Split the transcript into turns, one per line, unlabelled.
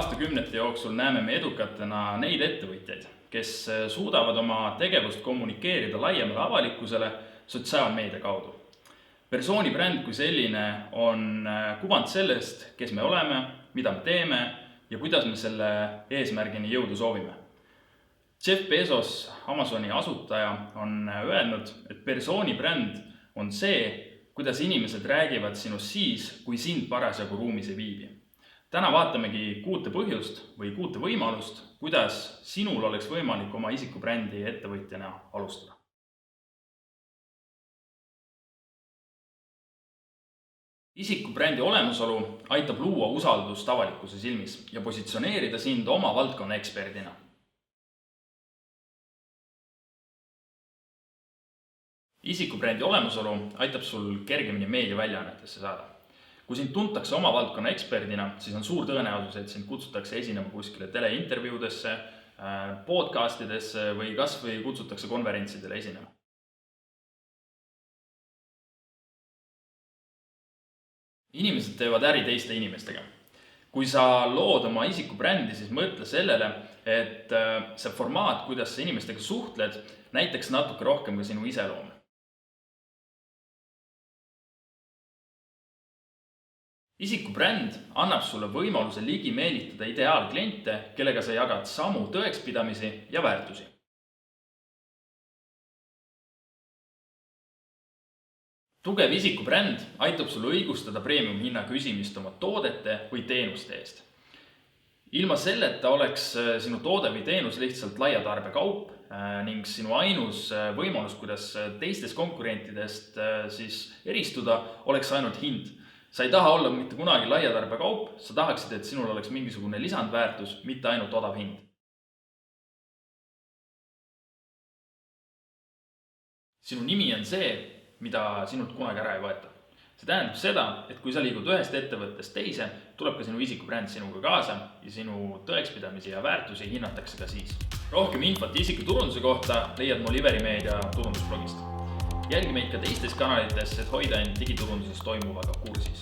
Aastakümnete jooksul näeme me edukatena neid ettevõtjaid, kes suudavad oma tegevust kommunikeerida laiemale avalikkusele sotsiaalmeedia kaudu. Persoonibränd kui selline on kuvand sellest, kes me oleme, mida me teeme ja kuidas me selle eesmärgini jõuda soovime. Jeff Bezos, Amazoni asutaja, on öelnud, et persoonibränd on see, kuidas inimesed räägivad sinust siis, kui sind parasjagu ruumis ei viibi. Täna vaatamegi 6 põhjust või 6 võimalust, kuidas sinul oleks võimalik oma isikubrändi ettevõtjana alustada. Isikubrändi olemasolu aitab luua usaldust avalikkuse silmis ja positsioneerida sind oma valdkonna eksperdina. Isikubrändi olemasolu aitab sul kergemini meediaväljaannetesse saada. Kui sind tuntakse oma valdkonna eksperdina, siis on suur tõenäosus, et sind kutsutakse esinema kuskile teleintervjuudesse, podcastidesse või kas või kutsutakse konverentsidele esinema. Inimesed teevad äri teiste inimestega. Kui sa lood oma isikubrändi, siis mõtle sellele, et see formaat, kuidas sa inimestega suhtled, näiteks natuke rohkem ka sinu iseloomu. Isikubränd annab sulle võimaluse ligi meelitada ideaalkliente, kellega sa jagad samu tõekspidamisi ja väärtusi. Tugev isikubränd aitab sulle õigustada premium hinna küsimist oma toodete või teenuste eest. Ilma selleta oleks sinu toode või teenus lihtsalt laiatarbekaup ning sinu ainus võimalus, kuidas teistest konkurentidest siis eristuda, oleks ainult hind. Sa ei taha olla mitte kunagi laiatarbekaup, sa tahaksid, et sinul oleks mingisugune lisandväärtus, mitte ainult odav hind. Sinu nimi on see, mida sinult kunagi ära ei võeta. See tähendab seda, et kui sa liigud ühest ettevõttest teise, tuleb ka sinu isikubränd sinuga kaasa ja sinu tõekspidamisi ja väärtusi hinnatakse ka siis. Rohkem infot isikuturunduse kohta leiad Moliveri Meedia turundusblogist. Jälgi meid ka teistes kanalites, et hoida end digiturunduses toimuvaga kursis.